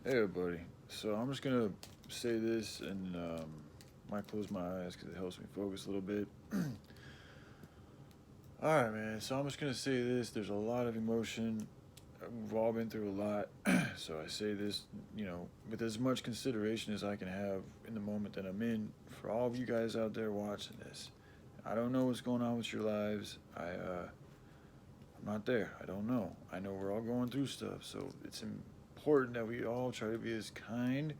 Hey everybody. So I'm just gonna say this and might close my eyes because it helps me focus a little bit. All right, man. So I'm just gonna say this. There's a lot of emotion. We've all been through a lot. So I say this, with as much consideration as I can have in the moment that I'm in. For all of you guys out there watching this, I don't know what's going on with your lives. I'm not there. I don't know. I know we're all going through stuff. So it's important that we all try to be as kind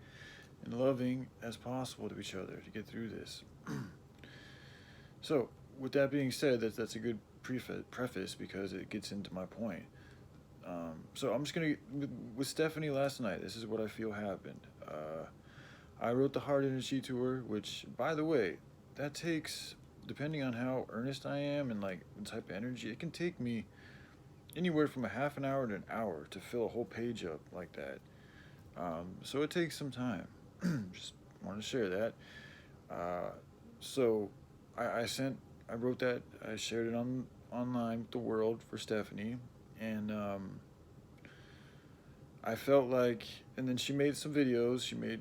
and loving as possible to each other to get through this. So, with that being said, that's a good preface because it gets into my point. So I'm just gonna with Stephanie last night. This is what I feel happened. I wrote the Heart Energy Tour, which, by the way, that takes, depending on how earnest I am and like the type of energy, it can take me anywhere from a half an hour to an hour to fill a whole page up like that. So it takes some time. Just want to share that. Uh, so I wrote that, I shared it online with the world for Stephanie, and I felt like, and then she made some videos. She made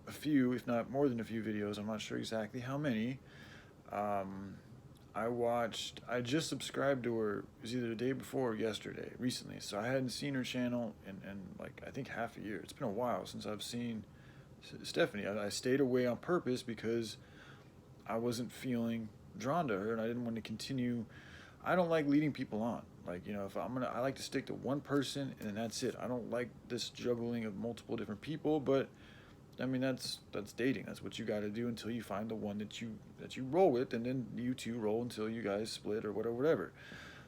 a few, if not more than a few videos. I'm not sure exactly how many. Um, I just subscribed to her, it was either the day before or yesterday, recently. So I hadn't seen her channel in like, I think half a year. It's been a while since I've seen Stephanie. I stayed away on purpose because I wasn't feeling drawn to her and I didn't want to continue. I don't like leading people on. Like, if I like to stick to one person and then that's it. I don't like this juggling of multiple different people, but I mean that's dating. That's what you got to do until you find the one that you roll with, and then you two roll until you guys split or whatever.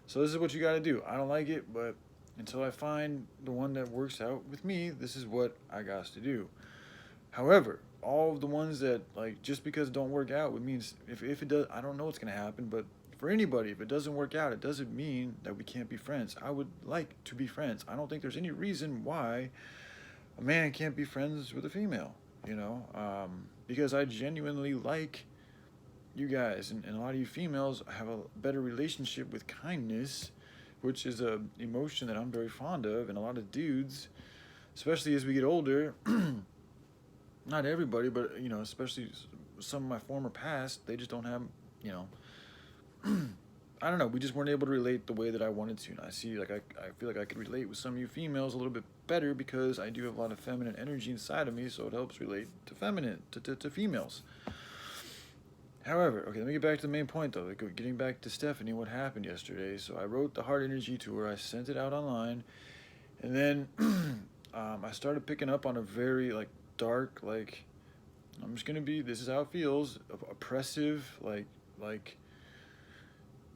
So this is what you got to do. I don't like it, but until I find the one that works out with me, this is what I got to do. However, all of the ones that, like, just because it don't work out, it means if it does, I don't know what's gonna happen, but for anybody, if it doesn't work out, it doesn't mean that we can't be friends. I would like to be friends. I don't think there's any reason why a man can't be friends with a female, because I genuinely like you guys, and a lot of you females have a better relationship with kindness, which is a emotion that I'm very fond of, and a lot of dudes, especially as we get older, not everybody, but especially some of my former past, they just don't have, you know, I don't know. We just weren't able to relate the way that I wanted to. And I see, like, I feel like I could relate with some of you females a little bit better because I do have a lot of feminine energy inside of me, so it helps relate to to females. However, okay, let me get back to the main point though. Like, getting back to Stephanie, what happened yesterday? So I wrote the Heart Energy Tour. I sent it out online, and then I started picking up on a very like dark, like, I'm just gonna be. This is how it feels. Oppressive, like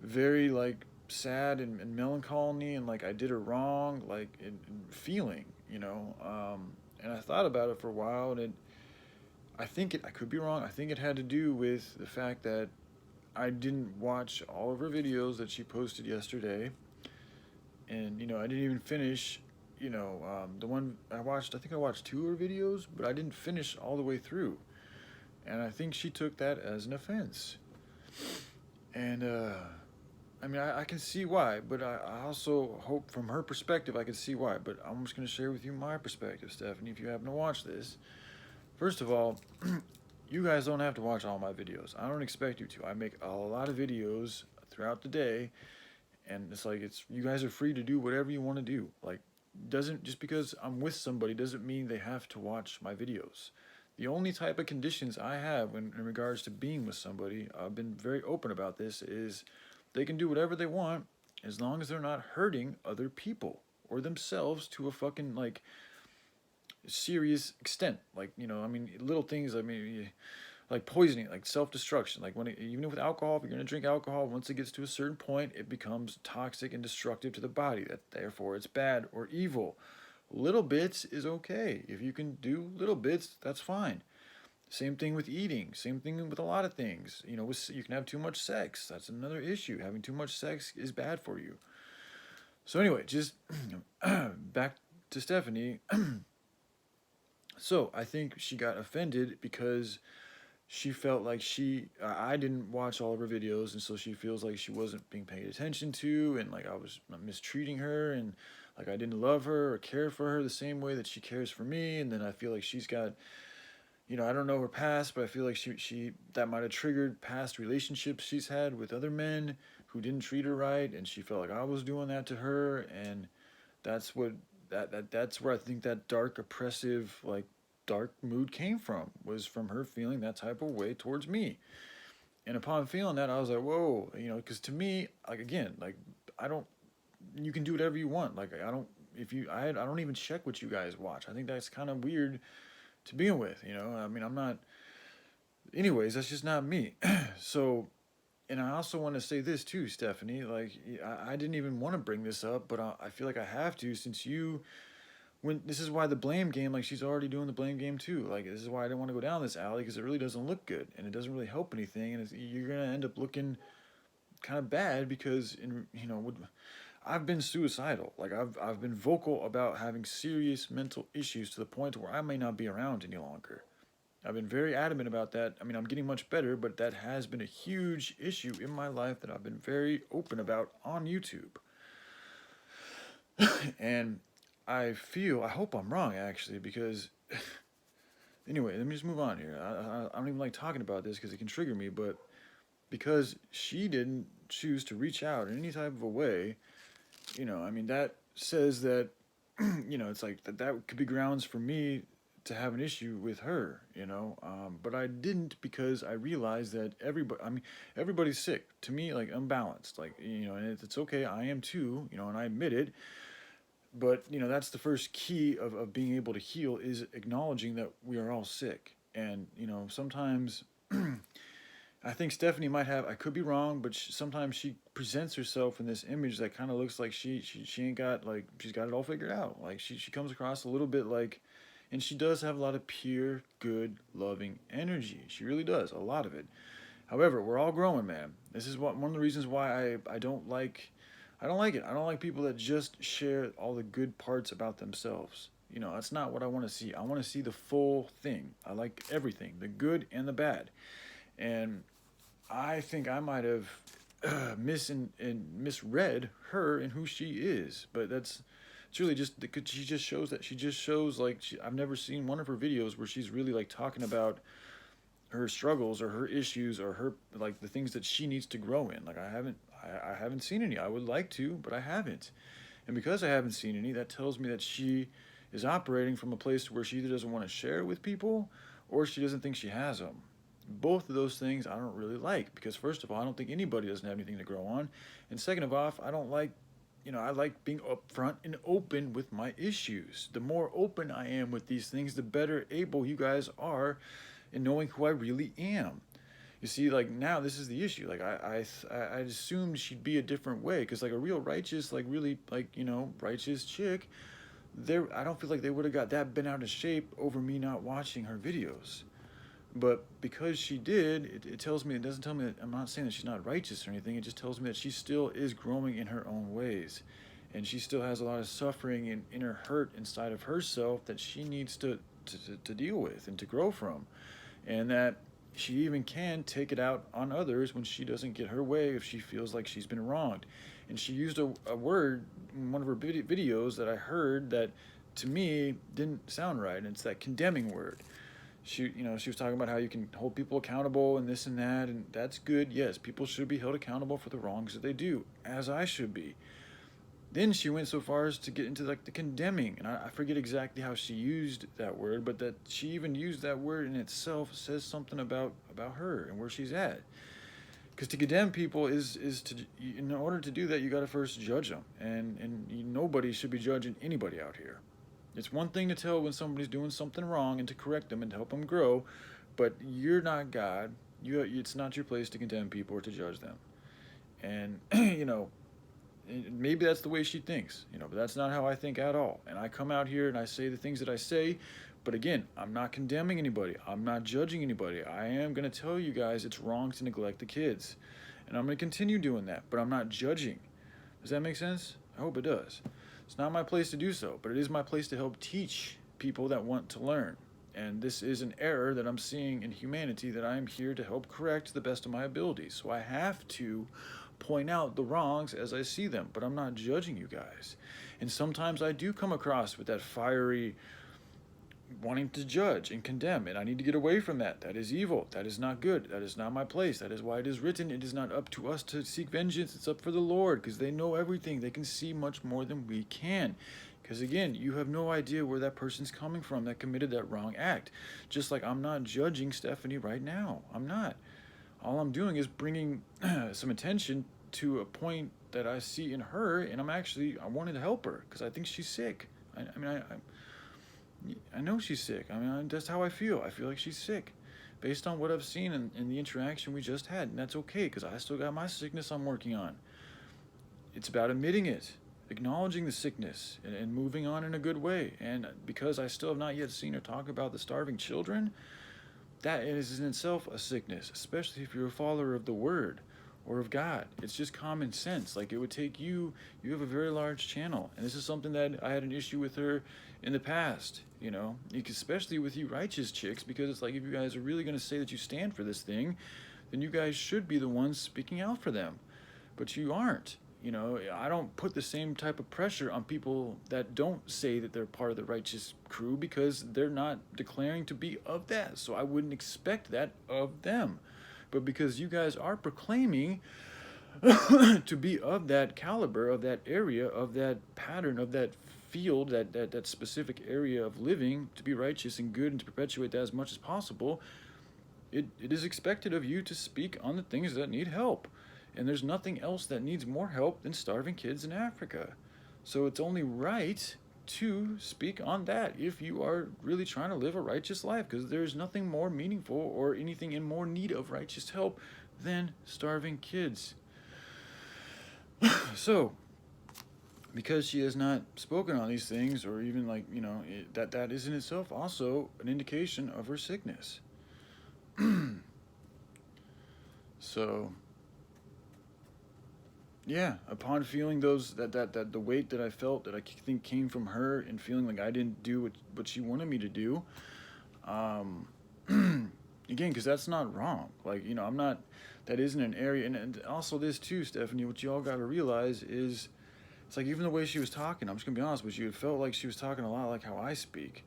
very like sad and melancholy, and like I did her wrong, like in feeling, And I thought about it for a while, and I think I could be wrong. I think it had to do with the fact that I didn't watch all of her videos that she posted yesterday, and I didn't even finish. The one I watched, I think I watched two of her videos, but I didn't finish all the way through. And I think she took that as an offense. And I mean, I can see why, but I also hope from her perspective I can see why. But I'm just going to share with you my perspective, Stephanie, if you happen to watch this. First of all, you guys don't have to watch all my videos. I don't expect you to. I make a lot of videos throughout the day, and it's you guys are free to do whatever you want to do. Like, doesn't just because I'm with somebody doesn't mean they have to watch my videos. The only type of conditions I have in regards to being with somebody, I've been very open about this, is they can do whatever they want as long as they're not hurting other people or themselves to a fucking like serious extent. Like, I mean, little things. I mean, like poisoning, like self-destruction. Like even with alcohol, if you're gonna drink alcohol, once it gets to a certain point, it becomes toxic and destructive to the body. That therefore it's bad or evil. Little bits is okay. If you can do little bits, that's fine. Same thing with eating. Same thing with a lot of things. You can have too much sex. That's another issue. Having too much sex is bad for you. So anyway, just back to Stephanie. So I think she got offended because she felt like I didn't watch all of her videos, and so she feels like she wasn't being paid attention to, and like I was mistreating her, and Like I didn't love her or care for her the same way that she cares for me. And then I feel like she's got, I don't know her past, but I feel like she that might have triggered past relationships she's had with other men who didn't treat her right, and she felt like I was doing that to her, and that's what that's where I think that dark, oppressive, like dark mood came from, was from her feeling that type of way towards me. And upon feeling that, I was like, whoa, because to me, like again, like I don't, you can do whatever you want. Like I don't, if you, I don't even check what you guys watch. I think that's kind of weird to begin with. I mean, I'm not. Anyways, that's just not me. So, and I also want to say this too, Stephanie. Like, I didn't even want to bring this up, but I feel like I have to, since when this is why the blame game, like she's already doing the blame game too. Like this is why I didn't want to go down this alley, because it really doesn't look good and it doesn't really help anything, and you're gonna end up looking kind of bad because I've been suicidal. Like I've been vocal about having serious mental issues to the point where I may not be around any longer. I've been very adamant about that. I mean, I'm getting much better, but that has been a huge issue in my life that I've been very open about on YouTube. And I hope I'm wrong actually, because anyway, let me just move on here. I don't even like talking about this because it can trigger me, but because she didn't choose to reach out in any type of a way, I mean, that says that, it's like that could be grounds for me to have an issue with her, but I didn't, because I realized that everybody's sick. To me, like, unbalanced, like, and it's okay, I am too, and I admit it, but, that's the first key of being able to heal, is acknowledging that we are all sick. And, sometimes I think Stephanie might have, I could be wrong, but sometimes she presents herself in this image that kind of looks like she ain't got, like, she's got it all figured out. Like, she comes across a little bit like, and she does have a lot of pure, good, loving energy. She really does, a lot of it. However, we're all growing, man. This is one of the reasons why I don't like, I don't like it. I don't like people that just share all the good parts about themselves. That's not what I want to see. I want to see the full thing. I like everything, the good and the bad. And I think I might have misread her and who she is, but it's really just because she just shows like I've never seen one of her videos where she's really like talking about her struggles or her issues or her, like, the things that she needs to grow in. Like I haven't seen any. I would like to, but I haven't. And because I haven't seen any, that tells me that she is operating from a place where she either doesn't want to share it with people or she doesn't think she has them. Both of those things I don't really like, because first of all, I don't think anybody doesn't have anything to grow on, and second of all, I don't like, I like being upfront and open with my issues. The more open I am with these things, the better able you guys are in knowing who I really am. You see, like, now this is the issue. Like I assumed she'd be a different way, because like a real righteous, like really, like, righteous chick, I don't feel like they would have got that bent out of shape over me not watching her videos. But because she did, it tells me, it doesn't tell me that, I'm not saying that she's not righteous or anything, it just tells me that she still is growing in her own ways. And she still has a lot of suffering and inner hurt inside of herself that she needs to deal with and to grow from. And that she even can take it out on others when she doesn't get her way, if she feels like she's been wronged. And she used a word in one of her videos that I heard that to me didn't sound right, and it's that condemning word. She was talking about how you can hold people accountable and this and that, and that's good. Yes, people should be held accountable for the wrongs that they do, as I should be. Then she went so far as to get into like the condemning, and I forget exactly how she used that word, but that she even used that word in itself says something about her and where she's at. Because to condemn people is to, in order to do that, you got to first judge them, and nobody should be judging anybody out here. It's one thing to tell when somebody's doing something wrong and to correct them and to help them grow, but you're not God. It's not your place to condemn people or to judge them. And, maybe that's the way she thinks, but that's not how I think at all. And I come out here and I say the things that I say, but again, I'm not condemning anybody. I'm not judging anybody. I am going to tell you guys it's wrong to neglect the kids. And I'm going to continue doing that, but I'm not judging. Does that make sense? I hope it does. It's not my place to do so, but it is my place to help teach people that want to learn. And this is an error that I'm seeing in humanity that I am here to help correct to the best of my abilities. So I have to point out the wrongs as I see them, but I'm not judging you guys. And sometimes I do come across with that fiery wanting to judge and condemn, and I need to get away from that. That is evil. That is not good. That is not my place. That is why it is written, it is not up to us to seek vengeance. It's up for the Lord, because they know everything. They can see much more than we can. Because again, you have no idea where that person's coming from that committed that wrong act. Just like I'm not judging Stephanie right now. I'm not. All I'm doing is bringing some attention to a point that I see in her, and I wanted to help her because I think she's sick. I know she's sick. I mean, that's how I feel. I feel like she's sick based on what I've seen in the interaction we just had. And that's okay, because I still got my sickness I'm working on. It's about admitting it, acknowledging the sickness, and moving on in a good way. And because I still have not yet seen her talk about the starving children, that is in itself a sickness, especially if you're a follower of the Word or of God. It's just common sense. Like, it would take you have a very large channel, and this is something that I had an issue with her in the past, you know, especially with you righteous chicks, because it's like, if you guys are really going to say that you stand for this thing, then you guys should be the ones speaking out for them, but you aren't. You know, I don't put the same type of pressure on people that don't say that they're part of the righteous crew, because they're not declaring to be of that, so I wouldn't expect that of them. But because you guys are proclaiming to be of that caliber, of that area, of that pattern, of that field, that specific area of living, to be righteous and good and to perpetuate that as much as possible, it is expected of you to speak on the things that need help. And there's nothing else that needs more help than starving kids in Africa. So it's only right to speak on that if you are really trying to live a righteous life, because there's nothing more meaningful or anything in more need of righteous help than starving kids. So, because she has not spoken on these things, or even that is in itself also an indication of her sickness. So, yeah, upon feeling that the weight that I felt, that I think came from her, and feeling like I didn't do what she wanted me to do, again, because that's not wrong. Like, I'm not, that isn't an area, and also this too, Stephanie, what you all got to realize is, it's like, even the way she was talking, I'm just going to be honest with you, it felt like she was talking a lot like how I speak.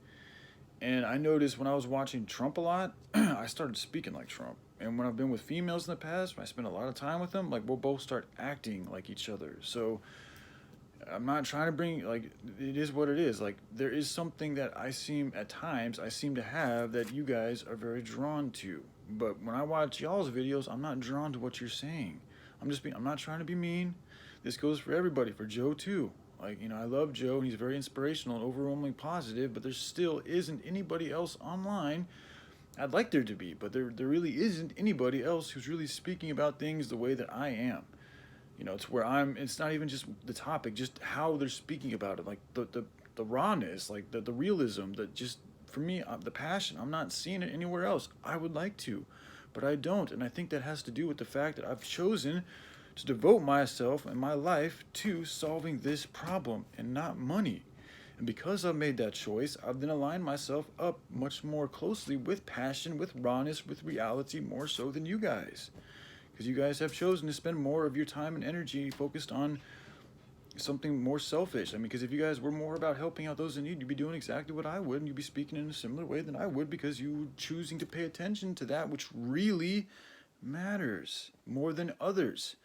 And I noticed when I was watching Trump a lot, I started speaking like Trump. And when I've been with females in the past, when I spend a lot of time with them, like, we'll both start acting like each other. So I'm not trying to bring, like, it is what it is. Like, there is something that I seem to have that you guys are very drawn to. But when I watch y'all's videos, I'm not drawn to what you're saying. I'm not trying to be mean. This goes for everybody, for Joe too. Like, I love Joe, and he's very inspirational and overwhelmingly positive, but there still isn't anybody else online. I'd like there to be, but there really isn't anybody else who's really speaking about things the way that I am. It's where it's not even just the topic, just how they're speaking about it, like the rawness, like the realism, that just, for me, the passion. I'm not seeing it anywhere else. I would like to, but I don't, and I think that has to do with the fact that I've chosen to devote myself and my life to solving this problem and not money. And because I've made that choice, I've then aligned myself up much more closely with passion, with rawness, with reality, more so than you guys. Because you guys have chosen to spend more of your time and energy focused on something more selfish. I mean, because if you guys were more about helping out those in need, you'd be doing exactly what I would, and you'd be speaking in a similar way than I would, because you're choosing to pay attention to that which really matters more than others.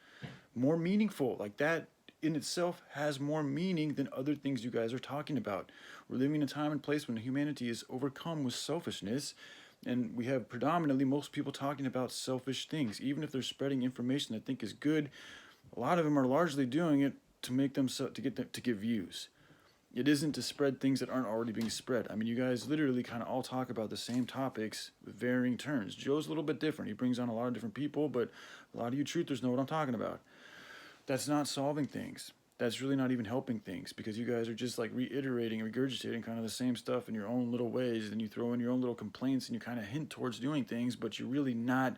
More meaningful, like that in itself has more meaning than other things you guys are talking about. We're living in a time and place when humanity is overcome with selfishness, and we have predominantly most people talking about selfish things. Even if they're spreading information they think is good, a lot of them are largely doing it to make them to get views. It isn't to spread things that aren't already being spread. I mean, you guys literally kind of all talk about the same topics with varying turns. Joe's a little bit different. He brings on a lot of different people, but a lot of you truthers know what I'm talking about. That's not solving things. That's really not even helping things, because you guys are just like reiterating and regurgitating kind of the same stuff in your own little ways. And you throw in your own little complaints and you kind of hint towards doing things, but you're really not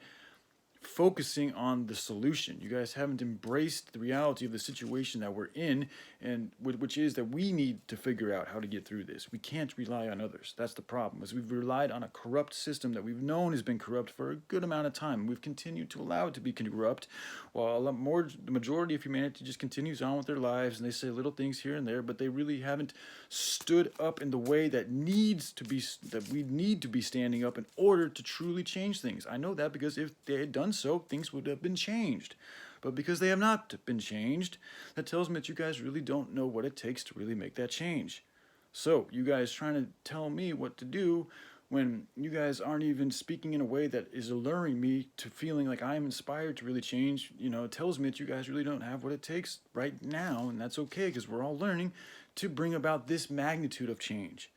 focusing on the solution. You guys haven't embraced the reality of the situation that we're in, and which is that we need to figure out how to get through this. We can't rely on others. That's the problem, is we've relied on a corrupt system that we've known has been corrupt for a good amount of time. We've continued to allow it to be corrupt, while a lot more, the majority of humanity just continues on with their lives, and they say little things here and there, but they really haven't stood up in the way that we need to be standing up in order to truly change things. I know that because if they had done so, things would have been changed. But because they have not been changed, that tells me that you guys really don't know what it takes to really make that change. So, you guys trying to tell me what to do when you guys aren't even speaking in a way that is alluring me to feeling like I'm inspired to really change, it tells me that you guys really don't have what it takes right now, and that's okay, because we're all learning to bring about this magnitude of change.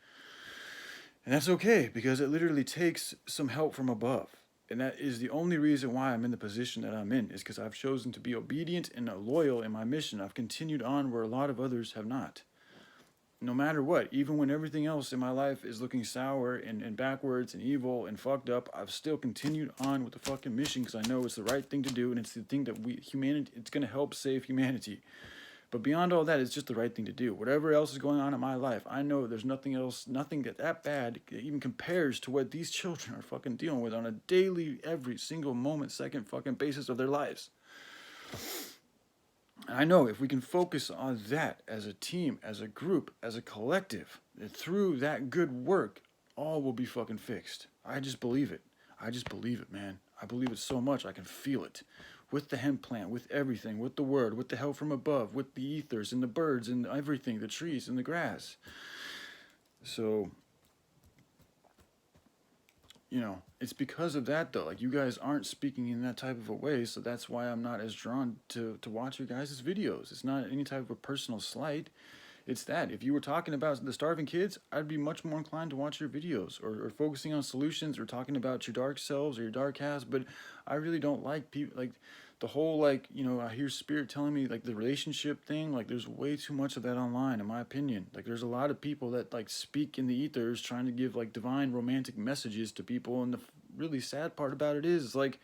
And that's okay, because it literally takes some help from above. And that is the only reason why I'm in the position that I'm in, is because I've chosen to be obedient and loyal in my mission. I've continued on where a lot of others have not. No matter what, even when everything else in my life is looking sour and backwards and evil and fucked up, I've still continued on with the fucking mission, because I know it's the right thing to do, and it's the thing that it's going to help save humanity. But beyond all that, it's just the right thing to do. Whatever else is going on in my life, I know there's nothing that bad that even compares to what these children are fucking dealing with on a daily, every single moment, second fucking basis of their lives. And I know if we can focus on that as a team, as a group, as a collective, through that good work, all will be fucking fixed. I just believe it. I just believe it, man. I believe it so much, I can feel it. With the hemp plant, with everything, with the word, with the help from above, with the ethers and the birds and everything, the trees and the grass. So, it's because of that, though. Like, you guys aren't speaking in that type of a way, so that's why I'm not as drawn to watch your guys' videos. It's not any type of a personal slight. It's that. If you were talking about the starving kids, I'd be much more inclined to watch your videos, or focusing on solutions, or talking about your dark selves or your dark halves. But I really don't like people, like, the whole, I hear spirit telling me, like, the relationship thing, like, there's way too much of that online, in my opinion. Like, there's a lot of people that, like, speak in the ethers trying to give, like, divine romantic messages to people, and the really sad part about it is, like,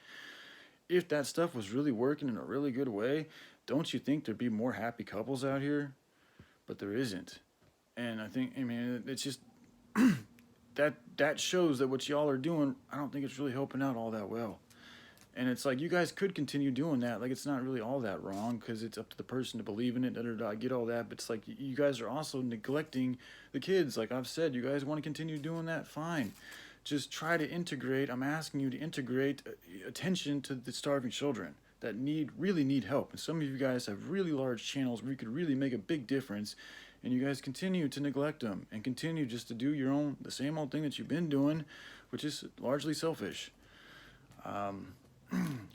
if that stuff was really working in a really good way, don't you think there'd be more happy couples out here? But there isn't. And it's just that shows that what y'all are doing, I don't think it's really helping out all that well. And it's like, you guys could continue doing that. Like, it's not really all that wrong, because it's up to the person to believe in it. I get all that, but it's like, you guys are also neglecting the kids. Like I've said, you guys want to continue doing that, fine. Just try to integrate. I'm asking you to integrate attention to the starving children that really need help. And some of you guys have really large channels where you could really make a big difference, and you guys continue to neglect them and continue just to do the same old thing that you've been doing, which is largely selfish.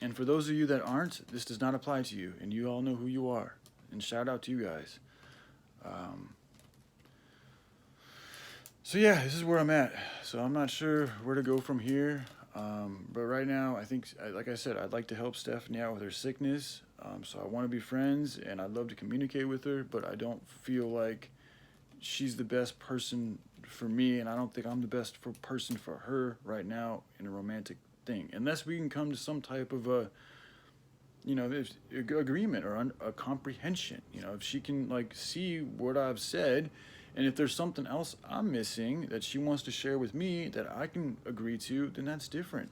And for those of you that aren't, this does not apply to you, and you all know who you are. And shout out to you guys. So yeah, this is where I'm at. So I'm not sure where to go from here. But right now, I think, like I said, I'd like to help Stephanie out with her sickness. So I want to be friends, and I'd love to communicate with her, but I don't feel like she's the best person for me, and I don't think I'm the best person for her right now in a romantic thing. Unless we can come to some type of a, agreement or a comprehension. If she can, like, see what I've said, and if there's something else I'm missing that she wants to share with me that I can agree to, then that's different.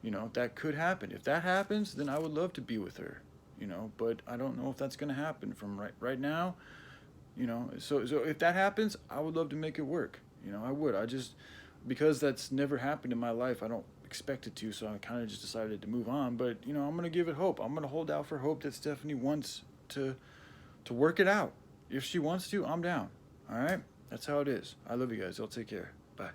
That could happen. If that happens, then I would love to be with her. But I don't know if that's going to happen from right now. So if that happens, I would love to make it work. I would. Because that's never happened in my life, I don't expect it to, so I kind of just decided to move on. But, I'm going to give it hope. I'm going to hold out for hope that Stephanie wants to work it out. If she wants to, I'm down. All right? That's how it is. I love you guys. Y'all take care. Bye.